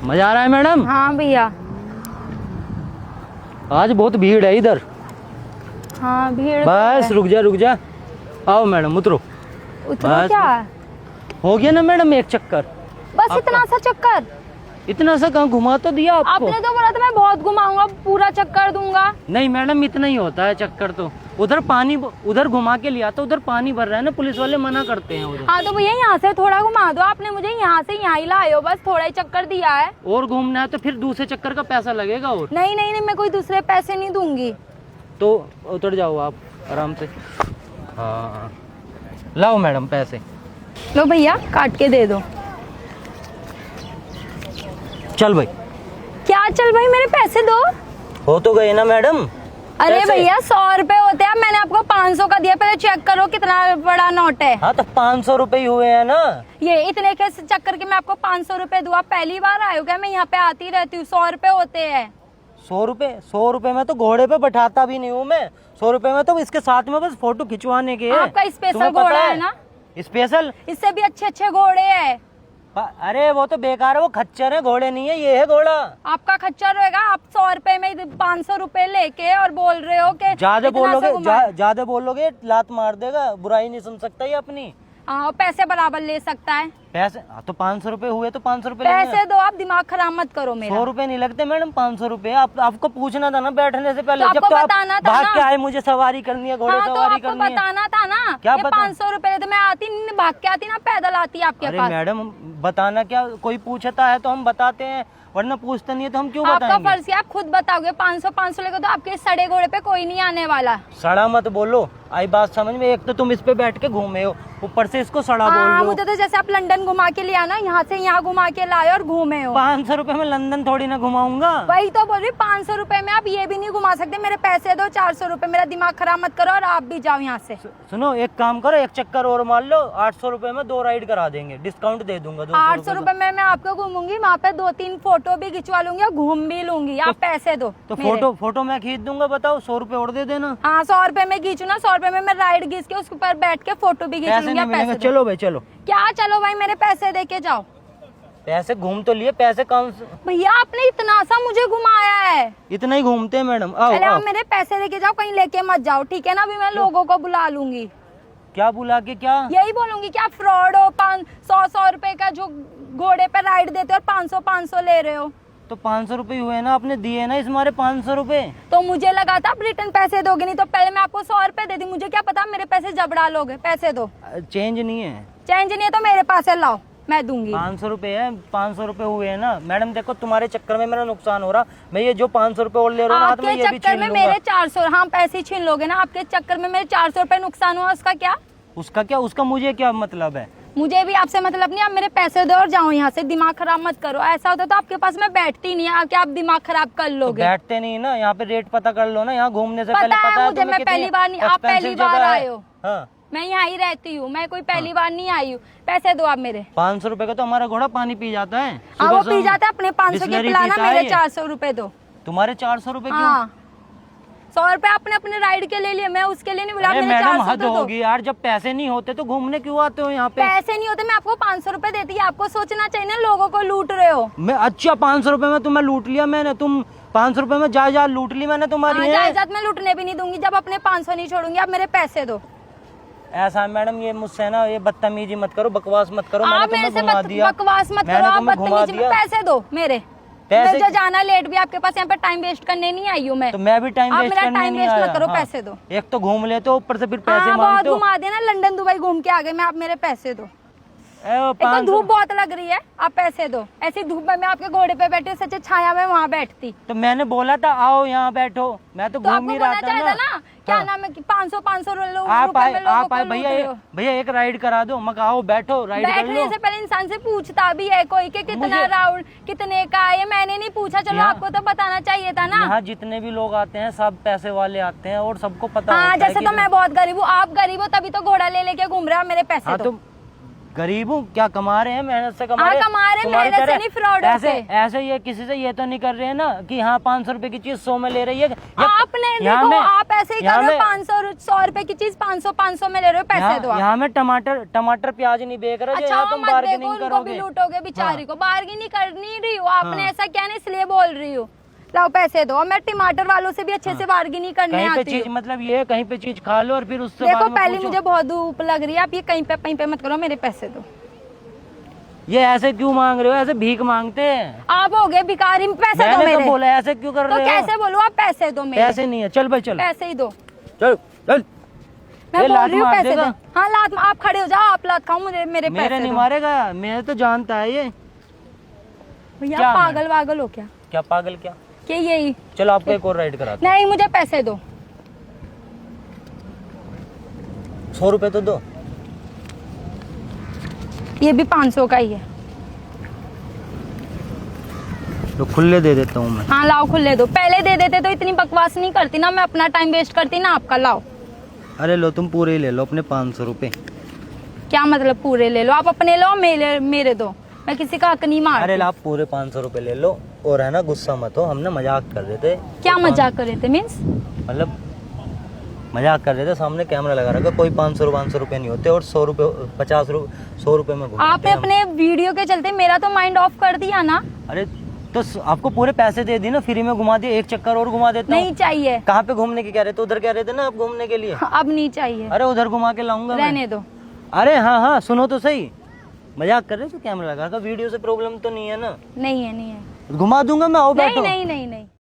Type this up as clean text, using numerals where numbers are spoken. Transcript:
मजा आ रहा है मैडम? हाँ भैया। आज बहुत भीड़ है इधर। हाँ भीड़ बस रुक जा। आओ मैडम उतरो। उतना क्या है? हो गया ना मैडम एक चक्कर। बस इतना सा चक्कर? इतना सा कहाँ घुमा तो दिया आपको। आपने तो बोला था मैं बहुत घुमाऊंगा, पूरा चक्कर दूंगा। नहीं मैडम इतना ही होता है चक्कर तो। उधर पानी, उधर घुमा के लिया तो उधर पानी भर रहा है ना, पुलिस वाले मना करते हैं उधर। हाँ तो भैया यहाँ से थोड़ा घुमा दो, आपने मुझे यहाँ से यहाँ ही लाए हो, बस थोड़ा ही चक्कर दिया है। और घूमना है तो फिर दूसरे चक्कर का पैसा लगेगा। और नहीं, मैं कोई दूसरे पैसे नहीं दूंगी। तो उतर जाओ आप आराम से। हाँ लाओ मैडम पैसे। लो भैया काट के दे दो। चल भाई। क्या चल भाई, मेरे पैसे दो। हो तो गए ना मैडम। अरे पैसे? भैया 100 रुपए होते हैं, मैंने आपको 500 का दिया, पहले चेक करो कितना बड़ा नोट है। हाँ तो 500 रुपए ही हुए हैं ना। ये इतने के चक्कर के मैं आपको 500 रुपए दूँ? आप पहली बार आए हो क्या? मैं यहाँ पे आती रहती हूँ। 100 रुपए होते हैं। 100 रुपए में तो घोड़े पे बैठाता भी नहीं हूँ मैं। 100 रुपए में तो इसके साथ में बस फोटो खिंचवाने के। आपका स्पेशल तुम्हें पता घोड़ा है ना? स्पेशल? इससे भी अच्छे घोड़े हैं। अरे वो तो बेकार है, वो खच्चर है, घोड़े नहीं है। ये है घोड़ा। आपका खच्चर रहेगा। आप 100 रुपए में 500 रुपए लेके और बोल रहे हो कि ज्यादा बोलोगे लात मार देगा। बुराई नहीं सुन सकता ये अपनी। पैसे बराबर ले सकता है। पैसे तो 500 रुपए हुए तो 500 रुपए पैसे दो, आप दिमाग खराब मत करो मेरा। 100 रुपए नहीं लगते मैडम, 500 रुपए। आपको पूछना था ना बैठने से पहले। तो जब आपको तो बताना आप था भाग ना। के आए, मुझे सवारी करनी है, घोड़े सवारी करनी है। बताना था ना। क्या 500 रुपए तो मैं आती नहीं, भाग के आती ना, पैदल आती आपके पास। अरे मैडम बताना क्या, कोई पूछता है तो हम बताते हैं, वरना पूछते नहीं है तो हम क्यों बताएंगे? आपका फर्ज है, आप खुद बताओगे। 500 लेकर तो आपके सड़े घोड़े पे कोई नहीं आने वाला। सड़ा मत बोलो, आई बात समझ में। एक तो तुम इस पे बैठ के घूमे हो, ऊपर से इसको सड़ा बोल रहे हो। मुझे तो जैसे आप लंदन घुमा के लिया ना, यहाँ से यहाँ घुमा के लाए और घूमे हो। 500 रुपए में लंदन थोड़ी ना घुमाऊंगा। वही तो बोल रही, 500 रुपए में आप ये भी नहीं घुमा सकते। मेरे पैसे दो 400 रुपए। मेरा दिमाग खराब मत करो और आप भी जाओ यहाँ से। सुनो एक काम करो, एक चक्कर और मार लो, 800 रुपए में 2 राइड करा देंगे, डिस्काउंट दे दूंगा। 800 रुपए में मैं आपको घूमूंगी, वहाँ पे 2-3 फोटो भी खिंचवा लूंगी और घूम भी लूंगी। आप पैसे दो। तो फोटो मैं खींच दूंगा। बताओ 100 रुपए और दे देना। हाँ 100 रुपए में खींचू ना, 100 रुपए में मैं राइड घिस के उसके ऊपर बैठ के फोटो भी खींच लूंगी। पैसे चलो भाई चलो। क्या चलो भाई, मेरे पैसे दे के जाओ। पैसे घूम तो लिए, पैसे कौन से? भैया आपने इतना सा मुझे घुमाया है। इतना ही घूमते हैं मैडम। आओ आओ। मेरे पैसे लेके जाओ, कहीं लेके मत जाओ, ठीक है ना? अभी मैं लोगों को बुला लूंगी। क्या बुला के? क्या यही बोलूंगी कि आप फ्रॉड हो। 100 रुपए का जो घोड़े पे राइड देते हो और 500 ले रहे हो। तो 500 रुपए हुए ना, आपने दिए ना इस मारे 500 रुपए। तो मुझे लगा था आप रिटर्न पैसे दोगे, नहीं तो पहले मैं आपको 100 रुपए दे दी। मुझे क्या पता मेरे पैसे जबड़ा लोगे। पैसे दो। चेंज नहीं है। चेंज नहीं है तो मेरे पास है, लाओ मैं दूंगी। 500 रुपए है, 500 रुपए हुए हैं ना मैडम। देखो तुम्हारे चक्कर में मेरा नुकसान हो रहा। मैं ये जो 500 रुपए और ले रहा हूँ, आपके चक्कर में मेरे 400। हाँ पैसे छीन लोगे ना। आपके चक्कर में मेरे 400 रुपए नुकसान हुआ, उसका क्या? उसका मुझे क्या मतलब है? मुझे भी आपसे मतलब नहीं। आप मेरे पैसे दो और जाओ यहाँ से। दिमाग खराब मत करो। ऐसा होता तो आपके पास मैं बैठती नहीं, आके आप दिमाग खराब कर लोगे। तो बैठते नहीं ना, यहाँ पे रेट पता कर लो ना। यहाँ घूमने से पहले पता है मुझे, मैं पहली बार नहीं। आप पहली बार आए हो। हाँ मैं यहाँ ही रहती हूँ, मैं कोई पहली बार नहीं आई हूँ। पैसे दो आप मेरे। 500 रुपए का तो हमारा घोड़ा पानी पी जाता है। हाँ वो पी जाता है, अपने 500 के पिलाना। मेरे 400 रुपए दो। तुम्हारे 400 रुपए क्यों? हाँ 100 रुपए आपने अपने राइड के ले लिए, मैं उसके लिए नहीं बुला। मैडम हद होगी यार, जब पैसे नहीं होते तो घूमने क्यों आते हो यहाँ पे? पैसे नहीं होते, मैं आपको 500 रुपए देती है। आपको सोचना चाहिए ना, लोगों को लूट रहे हो। मैं अच्छा 500 रुपए में तुम्हें लूट लिया मैंने? तुम 500 रुपए में जायदाद लूट ली मैंने तुम्हारी। जायदाद में लूटने भी नहीं दूंगी जब अपने 500 नहीं छोड़ूंगी। आप मेरे पैसे दो। ऐसा मैडम, ये मुझसे ना ये बदतमीजी मत करो, बकवास मत करो। मैंने तुम्हें घुमा दिया। बकवास मत करो, आप बदतमीजी में। पैसे दो मेरे। मुझे जाना लेट भी आपके पास, यहाँ पे टाइम वेस्ट करने नहीं आई हूँ मैं। तो मैं भी टाइम वेस्ट करने टाइम वेस्ट मत करो। पैसे दो। एक तो घूम लेते हो, ऊपर से फिर पैसे मांगते हो। घुमा देना, लंदन दुबई घूम के आ गए मैं। आप मेरे पैसे दो। तो धूप बहुत लग रही है, आप पैसे दो। ऐसी धूप में मैं आपके घोड़े पे बैठी, सच्चे छाया में वहाँ बैठती। तो मैंने बोला था आओ यहाँ बैठो, मैं तो घूम ही रहा था ना। क्या नाम है? 500 लोग आप आए भैया एक राइड करा दो। मैं आओ बैठो, राइड कर लो। बैठने से पहले इंसान से पूछता भी है कोई कि कितना राउंड, कितने का है। मैंने नहीं पूछा। चलो आपको तो बताना चाहिए था ना। यहाँ जितने भी लोग आते हैं सब पैसे वाले आते हैं और सबको पता होता है। जैसे तो मैं बहुत गरीब हूँ, आप गरीब हो तभी तो घोड़ा ले लेके घूम रहे हो। मेरे पैसे दो। गरीब हूँ, क्या कमा रहे हैं, मेहनत से कमा हाँ रहे हैं। कमा रहे हैं, तुम्हारी मेहनत से तरह नहीं, फ्रॉड ऐसे से। ऐसे ये किसी से ये तो नहीं कर रहे हैं ना कि हाँ 500 रुपए की चीज 100 में ले रही है। आपने देखो, आप ऐसे ही कर रहे हो, 500 रुपए की चीज 500 में ले रहे हो, पैसे दो आप। यहाँ में टमाटर प्याज नहीं बेच रहा, अच्छा यहाँ तुम मत देखो, बार्गेनिंग उनको भी करोगे। लूटोगे बेचारी को, बार्गेनिंग कर नहीं रही हो आपने, हाँ। ऐसा क्या नहीं, इसलिए बोल रही हूँ। लाओ पैसे दो, मैं टमाटर वालों से भी अच्छे से बार्गेनिंग करने कहीं पे आती चीज हूँ। मतलब ये कहीं पे चीज खा लो और फिर उससे देखो बाद में पहले पूछो। मुझे बहुत धूप लग रही है, आप ये कहीं पे मत करो, मेरे पैसे दो। ये ऐसे क्यों मांग रहे हो, ऐसे भीख मांगते हैं। आप हो गए भिखारी, पैसे दो मैंने तो मेरे। बोला ऐसे क्यों कर तो रहे हो। कैसे बोलूं, आप पैसे दो मेरे। पैसे नहीं है, चल भाई चल, पैसे ही दो, चल चल। मैं ये बोल लात रही हूँ मार पैसे दो। देगा। हाँ लात, आप खड़े हो जाओ, आप लात खाओ, मुझे मेरे मेरे पैसे नहीं दो। मारेगा, मेरे तो जानता है ये। भैया क्या पागल वागल हो क्या, क्या पागल क्या। कि यही। चलो आपको एक और राइड कराते नहीं मुझे पैसे दो। 100 रुपए तो दो। ये भी 500 का ही है। तो खुले दे देता हूँ मैं। हाँ लाओ खुले दो, पहले दे देते तो इतनी बकवास नहीं करती ना, मैं अपना टाइम वेस्ट करती ना आपका। लाओ। अरे लो तुम पूरे ही ले लो अपने 500 रुपए। क्या मतलब पूरे ले लो, आप अपने लो, मेरे दो, मैं किसी का हक नहीं अरे मारती। ला आप पूरे 500 रुपए ले लो, और है ना गुस्सा मत हो, हमने मजाक कर रहे थे। क्या मजाक कर रहे थे, मीन्स? मतलब मजाक कर रहे थे, सामने कैमरा लगा रखा, कोई 500 रुपए नहीं होते, और 100 रुपए 50 रुपए 100 रुपए में घूमते आपने हैं हम। अपने वीडियो के चलते मेरा तो माइंड ऑफ कर दिया ना। अरे तो आपको पूरे पैसे दे दी ना, फ्री में घुमा दिए, एक चक्कर और घुमा देता हूँ। नहीं चाहिए। कहाँ पे घूमने की कह रहे थे, उधर कह रहे थे ना आप घूमने के लिए। अब नहीं चाहिए, अरे उधर घुमा के लाऊंगा मैं। रहने दो। अरे हाँ हाँ सुनो तो सही, मजाक कर रहे थे, कैमरा लगा था, वीडियो से प्रॉब्लम तो नहीं है ना। नहीं है, नहीं है। घुमा दूंगा मैं, आओ नहीं बैठो। नहीं नहीं नहीं।